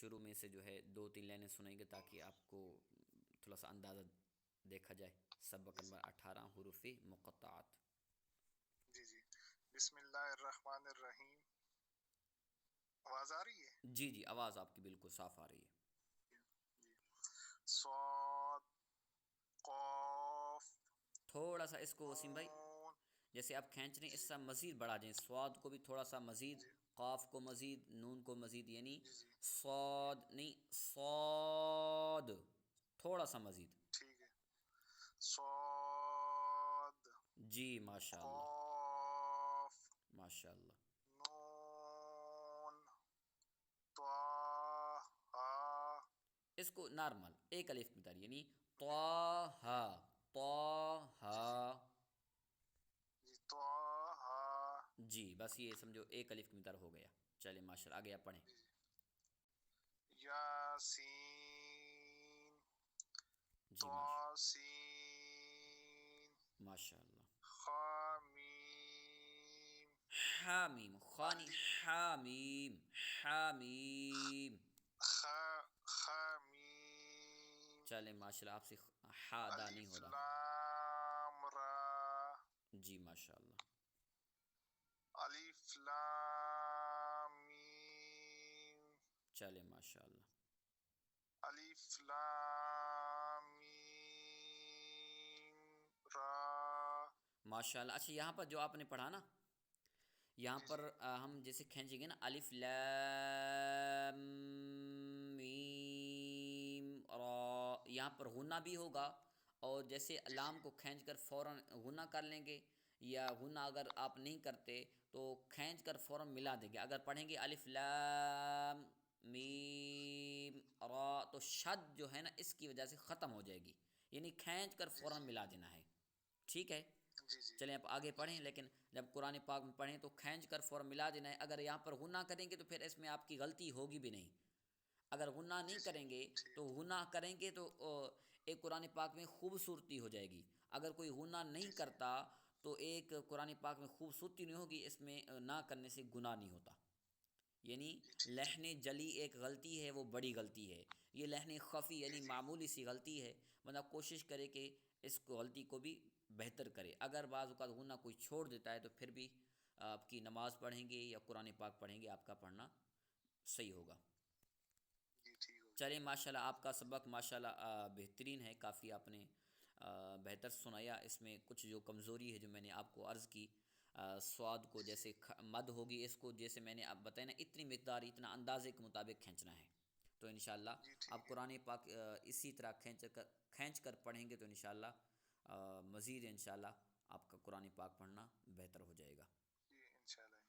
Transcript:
شروع میں سے جو ہے 2-3 لائنیں سنائیں گے تاکہ آپ کو تھوڑا سا اندازہ دیکھا جائے. سبق جی نمبر 18 حروف مقطعات. جی جی. بسم اللہ الرحمن الرحیم. آواز آ رہی ہے؟ جی جی، آواز آپ کی بالکل صاف آ رہی ہے. جی. صاد، قاف، تھوڑا سا اس کو وسیم بھائی نون. جیسے آپ کھینچ رہے ہیں اس جی سے مزید بڑھا دیں، سواد کو بھی تھوڑا سا مزید، جی قاف کو مزید، نون کو مزید، یعنی جی جی. صاد نہیں صاد، تھوڑا سا مزید. ٹھیک ہے. صاد، جی ماشاء اللہ، قاف، ماشاء اللہ. نون، طه. اس کو نارمل ایک الف مقدار، یعنی طه جی جی طه. جی. طه. جی بس یہ سمجھو ایک الف کی مقدار ہو گیا. چلے ماشاء اللہ، آگے آپ پڑھیں. جی جی. یاسین، جی طاسین، ماشاء اللہ. حامیم. حامیم خانی الف، حامیم حامیم. حامیم. چلے ماشاء اللہ، آپ سے ہا ادا نہیں الف ہو رہا. لام را. جی ماشاء اللہ. الف لام میم. چلے ماشاء اللہ. الف لام میم را. ماشاء اللہ. اچھا یہاں پر جو آپ نے پڑھا نا، یہاں جی پر جی ہم جیسے کھینچیں گے نا الف لام میم را، یہاں پر غنہ بھی ہوگا، اور جیسے جی جی لام کو کھینچ کر فوراً غنہ کر لیں گے، یا غنہ اگر آپ نہیں کرتے تو کھینچ کر فوراً ملا دیں گے. اگر پڑھیں گے الف لام میم را تو شد جو ہے نا اس کی وجہ سے ختم ہو جائے گی، یعنی کھینچ کر جی فوراً جی ملا دینا ہے. ٹھیک ہے. جی جی چلیں آپ آگے جی پڑھیں، لیکن جب قرآن پاک میں پڑھیں تو کھینچ کر فوراً ملا دینا ہے. اگر یہاں پر غنہ کریں گے تو پھر اس میں آپ کی غلطی ہوگی بھی نہیں. اگر غنہ جی نہیں جی. کریں گے ٹھیک. تو غنہ کریں گے تو ایک قرآن پاک میں خوبصورتی ہو جائے گی. اگر کوئی غنہ جی نہیں جی کرتا تو ایک قرآن پاک میں خوبصورتی نہیں ہوگی، اس میں نہ کرنے سے گناہ نہیں ہوتا. یعنی جی. ٹھیک ٹھیک. لہن جلی ایک غلطی ہے، وہ بڑی غلطی ہے. یہ لہن خفی جی یعنی جی معمولی سی غلطی ہے، بندہ کوشش کرے کہ اس کو غلطی کو بھی بہتر کرے. اگر بعض اوقات غنہ کوئی چھوڑ دیتا ہے تو پھر بھی آپ کی نماز پڑھیں گے یا قرآن پاک پڑھیں گے، آپ کا پڑھنا صحیح ہوگا. جی. ٹھیک ہو گیا. چلیں ماشاء اللہ، آپ کا سبق ماشاء اللہ بہترین ہے. کافی آپ نے بہتر سنایا. اس میں کچھ جو کمزوری ہے جو میں نے آپ کو عرض کی، سواد کو جی جی جیسے مد ہوگی، اس کو جیسے میں نے آپ بتایا نا اتنی مقدار اتنا اندازے کے مطابق کھینچنا ہے. تو انشاءاللہ جی. آپ ٹھیک ہے. قرآن پاک اسی طرح کھینچ کر پڑھیں گے تو انشاءاللہ مزید انشاءاللہ آپ کا قرآن پاک پڑھنا بہتر ہو جائے گا. جی انشاءاللہ.